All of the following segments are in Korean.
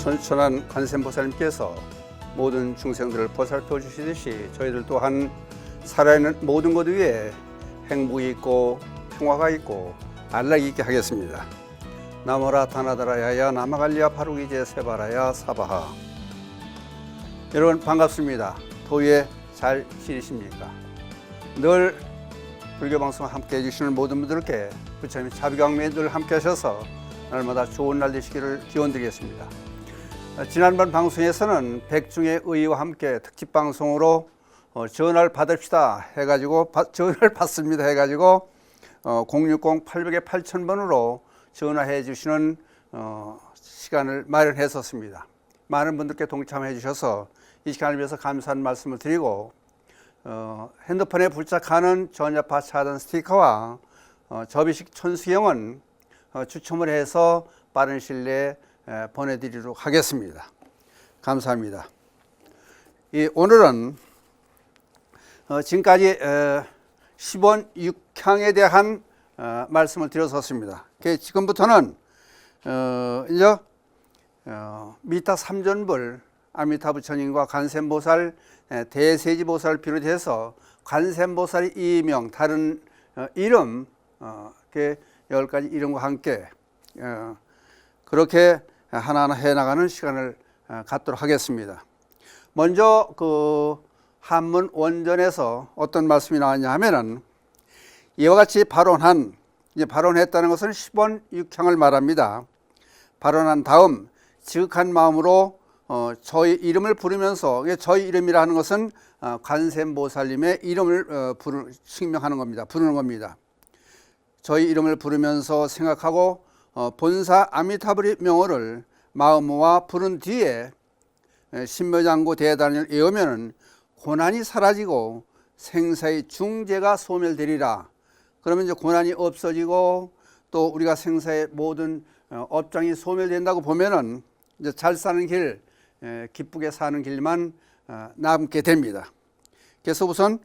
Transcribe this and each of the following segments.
선천한 관세음보살님께서 모든 중생들을 보살펴 주시듯이 저희들 또한 살아있는 모든 것 위에 행복이 있고 평화가 있고 안락이 있게 하겠습니다. 나모라 다나다라야야 나마갈리아 바루기제 세바라야 사바하. 여러분 반갑습니다. 더위에 잘 지내십니까? 늘 불교방송 함께 해주시는 모든 분들께 부처님 자비광명에 늘 함께 하셔서 날마다 좋은 날 되시기를 기원드리겠습니다. 지난번 방송에서는 백중의 의와 함께 특집 방송으로 전화를 받읍시다 해가지고 전화를 받습니다 해가지고 060-800에 8000번으로 전화해 주시는 시간을 마련했었습니다. 많은 분들께 동참해 주셔서 이 시간을 위해서 감사한 말씀을 드리고 핸드폰에 부착하는 전자파 차단 스티커와 접이식 천수경은 추첨을 해서 빠른 시일 내에 보내드리도록 하겠습니다. 감사합니다. 오늘은 지금까지 10원 6향에 대한 말씀을 드렸었습니다. 지금부터는 이제 미타 3전불 아미타 부처님과 관세음보살, 대세지보살을 비롯해서 관세음보살의 이명, 다른 이름, 10가지 이름과 함께 그렇게 하나하나 해나가는 시간을 갖도록 하겠습니다. 먼저 그 한문 원전에서 어떤 말씀이 나왔냐 하면은 이와 같이 발언했다는 것은 10원 6향을 말합니다. 발언한 다음 지극한 마음으로 저희 이름을 부르면서, 저희 이름이라 는 것은 관세음보살님의 이름을 칭명하는 겁니다. 부르는 겁니다. 저희 이름을 부르면서 생각하고 본사 아미타불의 명호를 마음모아 부른 뒤에 신묘장구 대단을 외우면 고난이 사라지고 생사의 중재가 소멸되리라. 그러면 이제 고난이 없어지고 또 우리가 생사의 모든 업장이 소멸된다고 보면은 이제 잘 사는 길, 기쁘게 사는 길만 남게 됩니다. 그래서 우선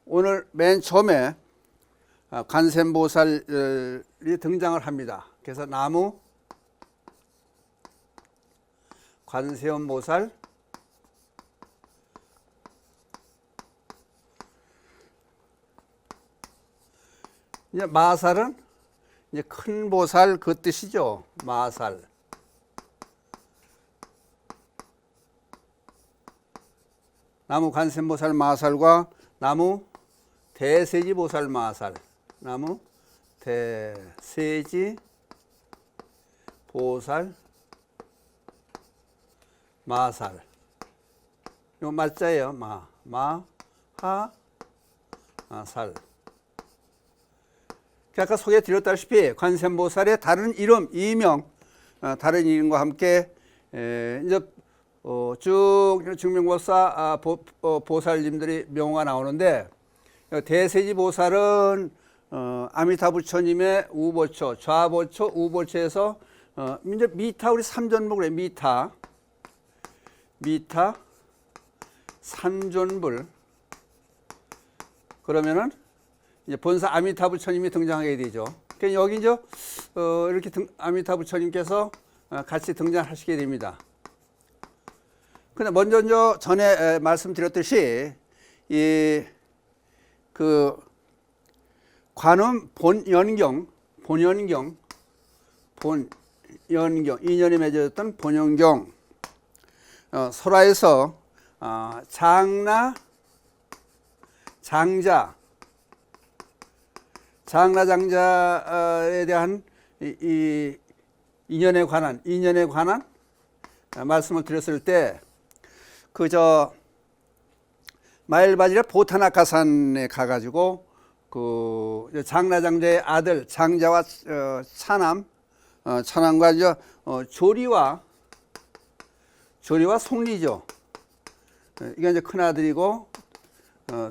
오늘 맨 처음에 관세음보살이 등장을 합니다. 그래서 나무 관세음보살, 이제 마살은 이제 큰 보살 그 뜻이죠. 마살. 나무 관세음보살 마살과 나무 대세지보살 마살, 나무 대세지 보살 마살. 요 말자예요. 하, 살. 아까 소개드렸다시피 관세음보살의 다른 이름, 이명, 다른 이름과 함께 이제 쭉 증명보살 보살님들이 명호가 나오는데, 대세지보살은 아미타 부처님의 우보처, 좌보처, 우보처에서 이제 미타, 우리 삼전불 그래. 미타 삼전불. 그러면은 이제 본사 아미타 부처님이 등장하게 되죠. 그러니까 여기 이제 이렇게 아미타 부처님께서 같이 등장하시게 됩니다. 근데 먼저 전에 말씀드렸듯이 그 관음 본연경, 인연이 맺어졌던 본연경, 설화에서 장자에 대한 이 인연에 관한 말씀을 드렸을 때, 마일바지라 보타나카산에 가가지고 장라장자의 아들 장자와 차남과 이제 조리와 송리죠. 이게 이제 큰 아들이고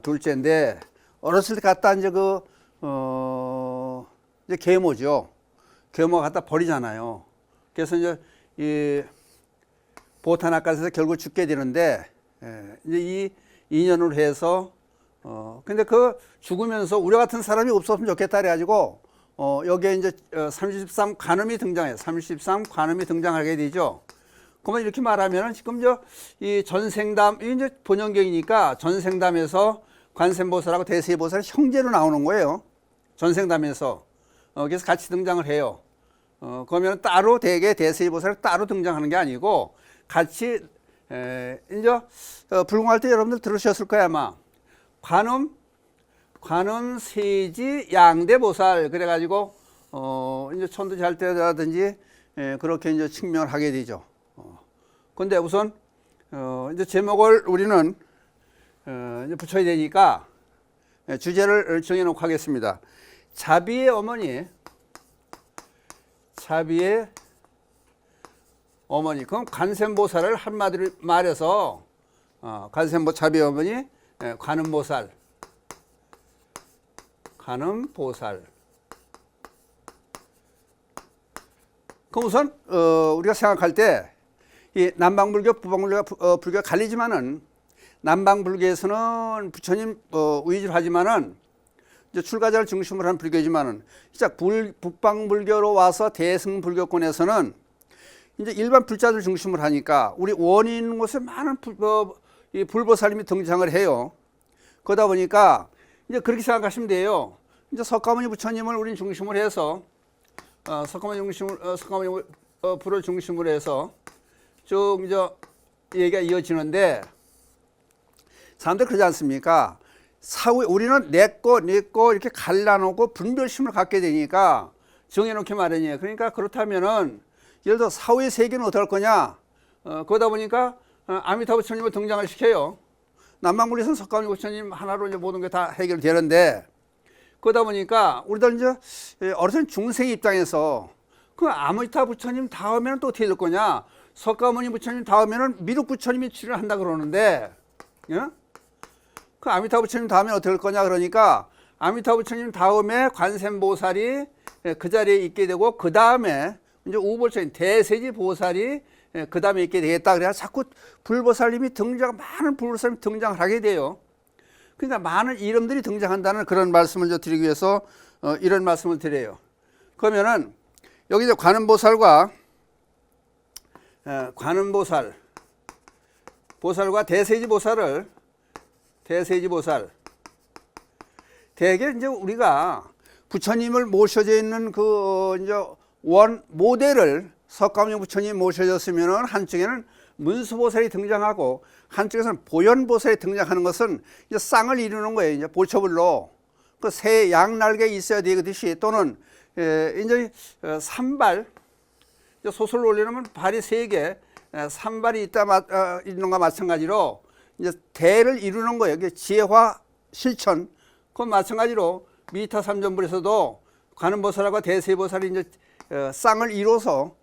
둘째인데, 어렸을 때 갖다 이제 이제 계모죠. 계모가 갖다 버리잖아요. 그래서 이제 이 보타나카에서 결국 죽게 되는데, 이제 이 인연을 해서 근데 그 죽으면서 우리 같은 사람이 없었으면 좋겠다 그래가지고 여기에 이제 33 관음이 등장해요. 33 관음이 등장하게 되죠. 그러면 이렇게 말하면 지금 이 전생담, 이 이제 본연경이니까 전생담에서 관세음보살하고 대세보살이 형제로 나오는 거예요. 전생담에서. 그래서 같이 등장을 해요. 그러면 따로 대개 대세보살이 따로 등장하는 게 아니고 같이 이제 불공할 때 여러분들 들으셨을 거야 아마. 관음 세지 양대보살 그래가지고 이제 천도 잘 때라든지 그렇게 이제 측명을 하게 되죠. 근데 우선 이제 제목을 우리는 이제 붙여야 되니까 주제를 정해놓고 하겠습니다. 자비의 어머니, 자비의 어머니. 그럼 관세음보살을 한마디로 말해서 관세음보 자비의 어머니, 관음보살, 관음보살. 그럼 우선 우리가 생각할 때 이 남방불교, 북방불교가 불교가 갈리지만은 남방불교에서는 부처님 위주로 하지만은 이제 출가자를 중심으로 하는 불교이지만은 진짜 북방불교로 와서 대승불교권에서는 이제 일반 불자들 중심으로 하니까 우리 원이 있는 곳에 많은 이 불보살님이 등장을 해요. 그러다 보니까 이제 그렇게 생각하시면 돼요. 이제 석가모니 부처님을 우린 중심으로 해서 석가모니 불을 중심으로 해서 쭉 이제 얘기가 이어지는데 사람들 그러지 않습니까? 사후에 우리는 내 거 이렇게 갈라놓고 분별심을 갖게 되니까 정해놓게 마련이에요. 그러니까 그렇다면은 예를 들어 사후의 세계는 어떨 거냐? 그러다 보니까 아미타 부처님을 등장을 시켜요. 남방불교에서는 석가모니 부처님 하나로 이제 모든 게 다 해결되는데 그러다 보니까 우리들 이제 어르신 중생 입장에서 그 아미타 부처님 다음에는 또 어떻게 될 거냐? 석가모니 부처님 다음에는 미륵 부처님이 출연한다 그러는데, 예? 그 아미타 부처님 다음에 어떻게 될 거냐 그러니까 아미타 부처님 다음에 관세음보살이 그 자리에 있게 되고 그 다음에 이제 우보처님 대세지 보살이 그 다음에 있게 되겠다. 그래야 자꾸 불보살님이 많은 불보살님이 등장을 하게 돼요. 그러니까 많은 이름들이 등장한다는 그런 말씀을 드리기 위해서 이런 말씀을 드려요. 그러면은 여기 이제 관음보살과 관음보살, 보살과 대세지 보살, 대개 이제 우리가 부처님을 모셔져 있는 그 이제 원 모델을 석가모니 부처님 모셔졌으면은 한쪽에는 문수보살이 등장하고 한쪽에서는 보현보살이 등장하는 것은 이제 쌍을 이루는 거예요. 이제 보초불로 그 새 양날개 있어야 되듯이 또는 이제 산발 소설을 올리려면 발이 3개, 산발이 있는 것과 마찬가지로 이제 대를 이루는 거예요. 이게 지혜화 실천. 그건 마찬가지로 미타 삼전불에서도 관음보살과 대세보살이 이제 쌍을 이뤄서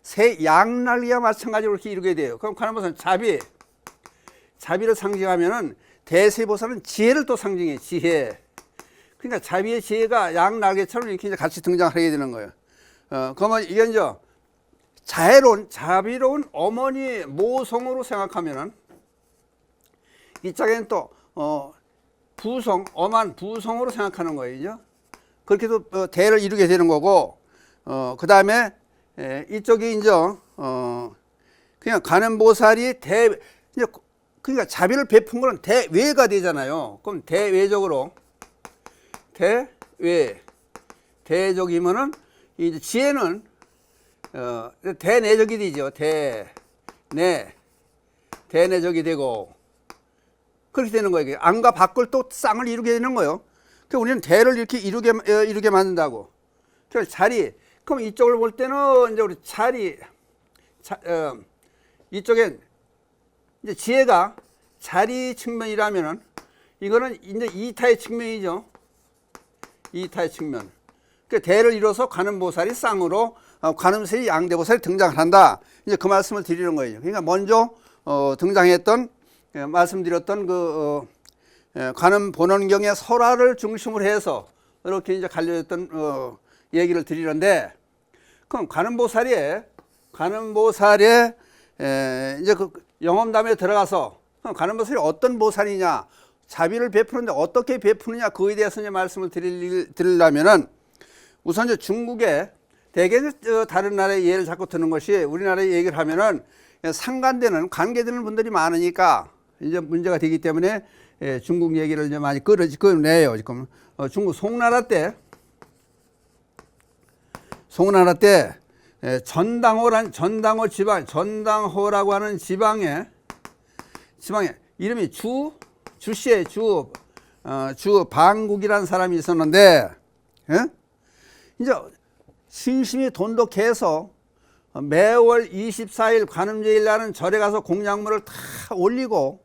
새 양날개와 마찬가지로 이렇게 이루게 돼요. 그럼 관음보살은 자비를 상징하면은 대세보살은 지혜를 또 상징해, 지혜. 그러니까 자비의 지혜가 양날개처럼 이렇게 이제 같이 등장하게 되는 거예요. 그러면 이게 이제 자비로운 어머니 모성으로 생각하면은 이쪽에는 또 엄한 부성으로 생각하는 거예요. 그렇게 또 대를 이루게 되는 거고, 그 다음에 이쪽이 이제 그냥 관음보살이 그러니까 자비를 베푼 거는 대외가 되잖아요. 그럼 대외적으로 대적이면은 이제 지혜는 대내적이 되죠. 대내적이 되고 그렇게 되는 거예요. 안과 밖을 또 쌍을 이루게 되는 거예요. 그러니까 우리는 대를 이렇게 이루게 만든다고. 그래서 그럼 이쪽을 볼 때는 이제 우리 이쪽엔 이제 지혜가 자리 측면이라면은 이거는 이제 이타의 측면이죠. 이타의 측면. 그러니까 대를 이뤄서 관음보살이 쌍으로 관음세의 양대보살이 등장을 한다. 이제 그 말씀을 드리는 거예요. 그러니까 먼저 등장했던 말씀드렸던 그 관음 본원경의 설화를 중심으로 해서 이렇게 이제 갈려졌던 얘기를 드리는데, 그럼 관음보살의 이제 그 영험담에 들어가서 관음보살이 어떤 보살이냐, 자비를 베푸는데 어떻게 베푸느냐, 그에 대해서 이제 말씀을 드리려면은 우선 이제 중국에 대개 다른 나라의 예를 자꾸 드는 것이 우리나라의 얘기를 하면은 상관되는 관계되는 분들이 많으니까 이제 문제가 되기 때문에 중국 얘기를 이제 많이 끌어내요. 지금 중국 송나라 때 전당호 지방, 전당호라고 하는 지방에 이름이 주씨의 주 방국이라는 사람이 있었는데, 예? 이제 신심이 돈독해서 매월 24일 관음제일 날은 절에 가서 공양물을 다 올리고,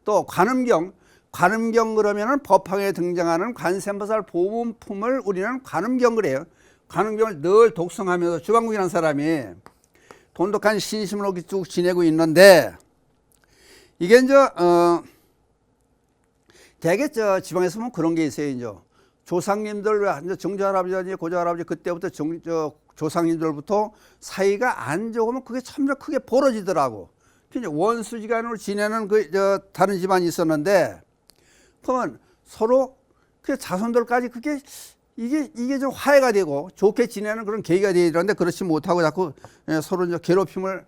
또 관음경 그러면은 법화에 등장하는 관세음보살 보문품을 우리는 관음경 그래요. 관음경을 늘 독성하면서 주방국이라는 사람이 돈독한 신심으로 쭉 지내고 있는데, 이게 이제 대개 지방에서 보면 그런 게 있어요. 이제 조상님들, 정조할아버지, 고조할아버지 그때부터 조상님들부터 사이가 안 좋으면 그게 참 크게 벌어지더라고. 원수지간으로 지내는 다른 집안이 있었는데, 그러면 서로 그 자손들까지 이게 좀 화해가 되고 좋게 지내는 그런 계기가 되는데, 그렇지 못하고 자꾸 서로 이제 괴롭힘을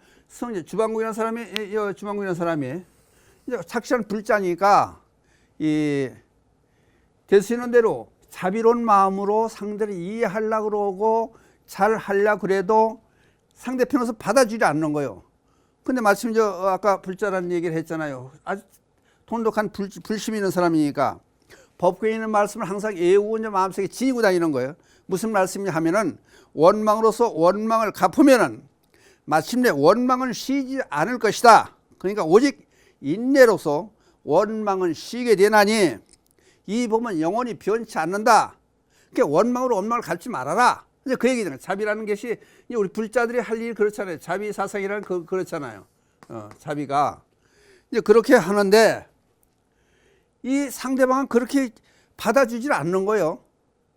주방국이라는 사람이 이제 착실한 불자니까 될 수 있는 대로 자비로운 마음으로 상대를 이해하려고 그러고 잘 하려고 그래도 상대편에서 받아주지 않는 거예요. 근데 마침 아까 불자라는 얘기를 했잖아요. 아주 돈독한 불심이 있는 사람이니까 법궤에 있는 말씀을 항상 애우고 이제 마음속에 지니고 다니는 거예요. 무슨 말씀이냐 하면은 원망으로서 원망을 갚으면은 마침내 원망은 쉬지 않을 것이다. 그러니까 오직 인내로서 원망은 쉬게 되나니 이 법은 영원히 변치 않는다. 그러니까 원망으로 원망을 갚지 말아라. 이제 그 얘기잖아요. 자비라는 것이 우리 불자들이 할 일 그렇잖아요. 자비 사상이라는 그렇잖아요. 자비가 이제 그렇게 하는데 이 상대방은 그렇게 받아주질 않는 거예요.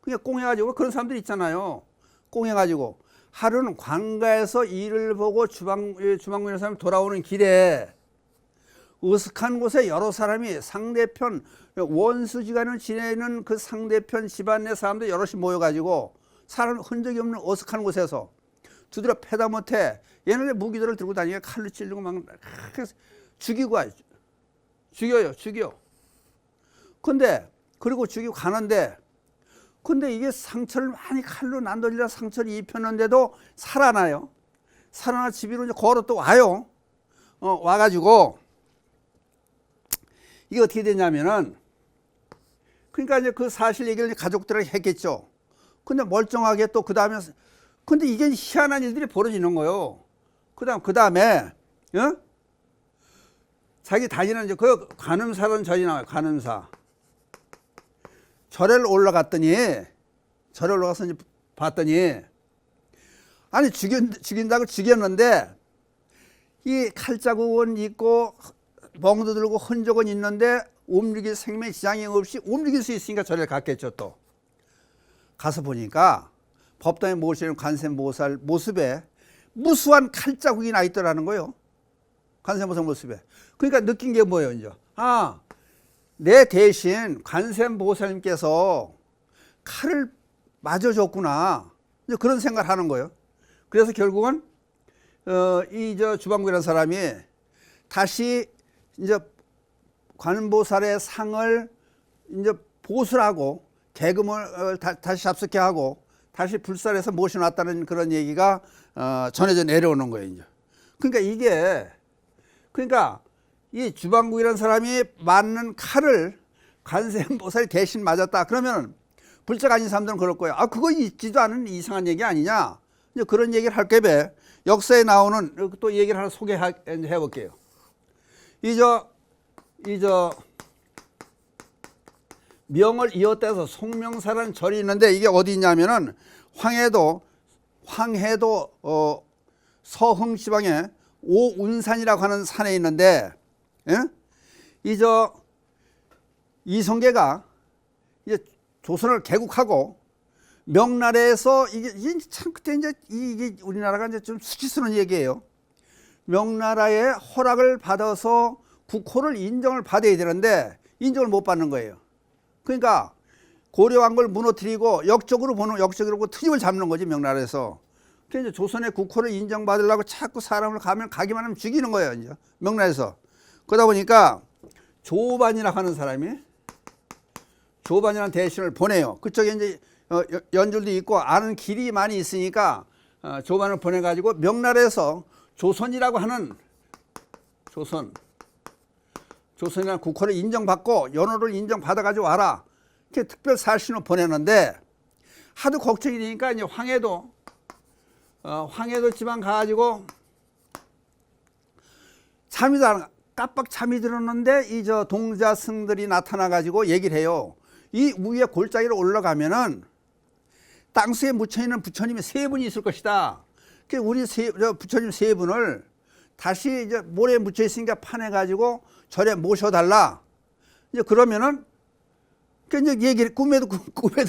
그냥 꽁해가지고 그런 사람들 있잖아요. 꽁해가지고 하루는 관가에서 일을 보고 주방군의 사람이 돌아오는 길에 으슥한 곳에 여러 사람이 상대편 원수지간을 지내는 그 상대편 집안 내 사람들 여럿이 모여가지고 사람 흔적이 없는 어색한 곳에서 두드려 패다 못해 얘네들 무기들을 들고 다니게 칼로 찔르고 막 죽이고 죽여. 근데 그리고 죽이고 가는데, 근데 이게 상처를 많이 칼로 난도질러 상처를 입혔는데도 살아나요. 살아나 집으로 이제 걸어 또 와요. 와가지고 이게 어떻게 되냐면은, 그러니까 이제 그 사실 얘기를 가족들에게 했겠죠. 근데 멀쩡하게 또 그 다음에, 근데 이게 희한한 일들이 벌어지는 거예요. 그 다음에, 자기 다니는 이제 그 관음사라는 절이 나와요. 관음사. 절에 올라가서 이제 봤더니, 아니, 죽인다고 죽였는데, 이 칼자국은 있고, 멍도 들고 흔적은 있는데, 움직일 생명의 지장이 없이 움직일 수 있으니까 절에 갔겠죠, 또. 가서 보니까 법당에 모시는 관세음보살 모습에 무수한 칼자국이 나 있더라는 거예요. 관세음보살 모습에. 그러니까 느낀 게 뭐예요, 이제? 내 대신 관세음보살님께서 칼을 맞아줬구나. 이제 그런 생각을 하는 거예요. 그래서 결국은, 주방국이라는 사람이 다시 이제 관음보살의 상을 이제 보수를 하고 계금을 다시 잡숫게 하고 다시 불살해서 모셔놨다는 그런 얘기가 전해져 내려오는 거예요. 이제. 그러니까 이 주방국이라는 사람이 맞는 칼을 관세음보살이 대신 맞았다. 그러면 불자가 아닌 사람들은 그럴 거예요. 그거 있지도 않은 이상한 얘기 아니냐. 이제 그런 얘기를 할 겸에 역사에 나오는 또 얘기를 하나 소개해 볼게요. 명을 이었대서 송명사라는 절이 있는데, 이게 어디 있냐면은 황해도 서흥 지방에 오운산이라고 하는 산에 있는데, 이성계가 이제 조선을 개국하고 명나라에서 이게 참 그때 이게 우리나라가 이제 좀 수치스러운 얘기예요. 명나라의 허락을 받아서 국호를 인정을 받아야 되는데 인정을 못 받는 거예요. 그러니까 고려한 걸 무너뜨리고 역적으로 보고 트집을 잡는 거지, 명나라에서. 그래서 이제 조선의 국호를 인정받으려고 자꾸 사람을 가기만 하면 죽이는 거예요, 이제 명나라에서. 그러다 보니까 조반이라고 하는 사람이 조반이라는 대신을 보내요. 그쪽에 이제 연줄도 있고 아는 길이 많이 있으니까 조반을 보내가지고 명나라에서 조선이라고 하는 조선이라는 국호를 인정받고 연호를 인정받아가지고 와라. 이렇게 특별 사신을 보내는데 하도 걱정이 되니까 이제 황해도 지방 가가지고 깜빡 잠이 들었는데 이 저 동자승들이 나타나가지고 얘기를 해요. 이 위에 골짜기로 올라가면은 땅속에 묻혀있는 부처님이 3분이 있을 것이다. 우리 부처님 3분을 다시 이제 모래에 묻혀있으니까 파내가지고 절에 모셔달라. 이제 그러면은 이제 얘기를 꿈에도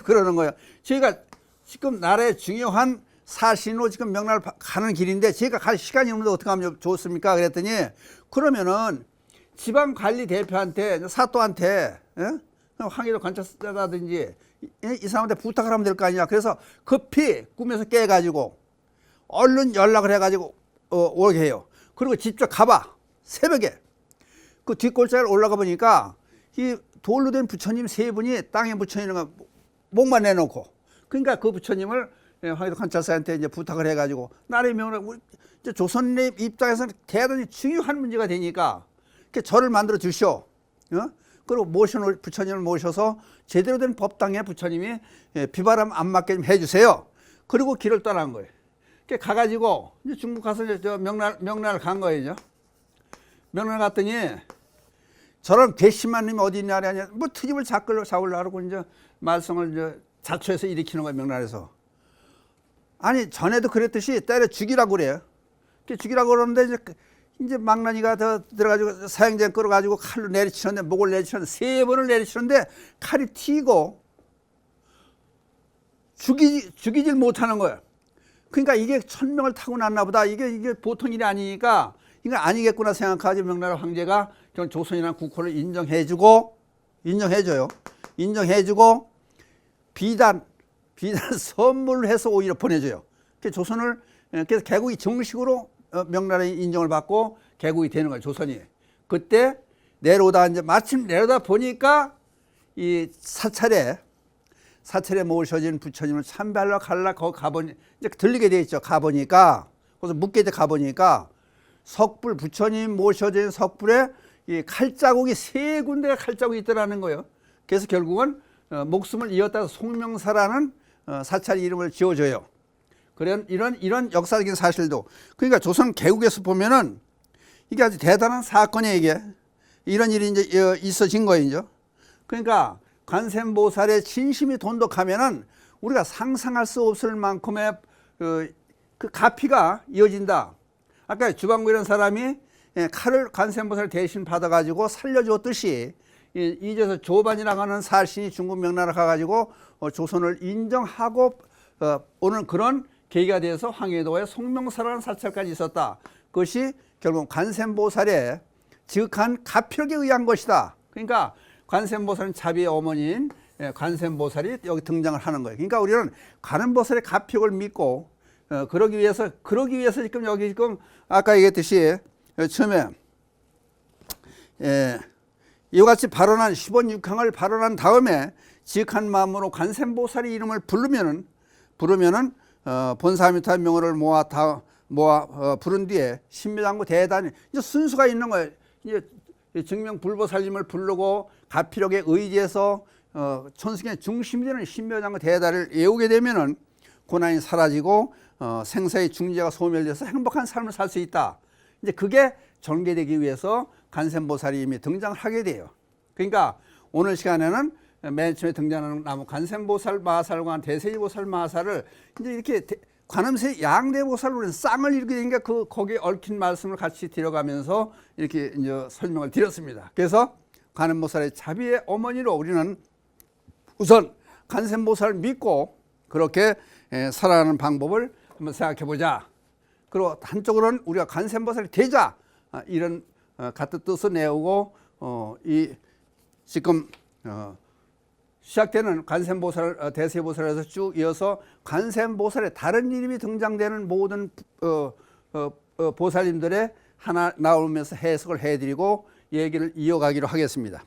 그러는 거예요. 저희가 지금 나라의 중요한 사신으로 지금 명나라 가는 길인데 제가 갈 시간이 없는데 어떻게 하면 좋습니까? 그랬더니 그러면은 지방 관리 대표한테 사또한테 황해도 관찰사라든지 이 사람한테 부탁을 하면 될 거 아니냐. 그래서 급히 꿈에서 깨가지고 얼른 연락을 해가지고 오게 해요. 그리고 직접 가봐. 새벽에 그 뒷골짜기를 올라가 보니까 이 돌로 된 부처님 3분이 땅에 묻혀 있는 거 목만 내놓고, 그러니까 그 부처님을 황해도 관찰사한테 이제 부탁을 해가지고 나라의 명을 조선의 입장에서는 대단히 중요한 문제가 되니까 절을 만들어 주시오. 그리고 부처님을 모셔서 제대로 된 법당에 부처님이 비바람 안 맞게 좀 해주세요. 그리고 길을 떠난 거예요. 가가지고 이제 중국 가서 이제 명나라를 간 거예요. 명나라 갔더니 저런 괘씸한 놈이 어디 있냐, 뭐 트집을 잡으려고 이제 말썽을 이제 자초해서 일으키는 거예요, 명나라에서. 아니 전에도 그랬듯이 때려 죽이라고 그래요. 죽이라고 그러는데 이제 망나니가 더 들어가지고 사형제 끌어가지고 칼로 내리치는데, 목을 내리치는데 3번을 내리치는데 칼이 튀고 죽이질 못하는 거예요. 그러니까 이게 1000명을 타고 났나 보다. 이게 보통 일이 아니니까 이거 아니겠구나 생각하지 명나라 황제가 조선이라는 국호를 인정해줘요. 인정해주고 비단 선물을 해서 오히려 보내줘요. 조선을 그래서 개국이 정식으로 명나라의 인정을 받고 개국이 되는 거예요, 조선이. 그때 마침 내려오다 보니까 이 사찰에 모셔진 부처님을 참배하러 거기 가보니 이제 들리게 돼 있죠. 가보니까 그래서 묻게 돼 가보니까 석불, 부처님 모셔진 석불에 이 칼자국이 3군데가 칼자국이 있더라는 거예요. 그래서 결국은 목숨을 이었다가 송명사라는 사찰 이름을 지어줘요. 이런 역사적인 사실도. 그러니까 조선 개국에서 보면은 이게 아주 대단한 사건이에요, 이게. 이런 일이 이제 있어진 거예요. 그러니까 관세음보살의 진심이 돈독하면은 우리가 상상할 수 없을 만큼의 그 가피가 이어진다. 아까 주방구 이런 사람이 칼을 관세음보살 대신 받아가지고 살려줬듯이 이제서 조반이라고 하는 사신이 중국 명나라 가가지고 조선을 인정하고 오는 그런 계기가 돼서 황해도에 송명사라는 사찰까지 있었다. 그것이 결국 관세음보살의 지극한 가필에 의한 것이다. 그러니까 관세음보살은 자비의 어머니인 관세음보살이 여기 등장을 하는 거예요. 그러니까 우리는 관음보살의 가필을 믿고 그러기 위해서 지금 여기 지금 아까 얘기했듯이 처음에 이와 같이 발언한 10원 6항을 발언한 다음에 지극한 마음으로 관세음보살의 이름을 부르면은 본사미타 명호를 모아 부른 뒤에 신묘장구 대단히 이제 순수가 있는 거예요. 이제 증명불보살님을 부르고 가피력에 의지해서 천승의 중심이 되는 신묘장구 대단을 외우게 되면은 고난이 사라지고 생사의 중재가 소멸돼서 행복한 삶을 살 수 있다. 이제 그게 전개되기 위해서 관세음보살이 이미 등장을 하게 돼요. 그러니까 오늘 시간에는 맨 처음에 등장하는 나무 관세음보살 마하살과 대세지보살 마하살을 이제 이렇게 관음세 양대보살로 우리는 쌍을 이루게 되니까 거기에 얽힌 말씀을 같이 들어가면서 이렇게 이제 설명을 드렸습니다. 그래서 관음보살의 자비의 어머니로 우리는 우선 관세음보살을 믿고 그렇게 살아가는 방법을 한번 생각해 보자. 그리고 한쪽으로는 우리가 관세음보살이 되자, 이런 같은 뜻을 내오고 이 지금 시작되는 관세음보살, 대세보살에서 쭉 이어서 관세음보살의 다른 이름이 등장되는 모든 보살님들의 하나 나오면서 해석을 해드리고 얘기를 이어가기로 하겠습니다.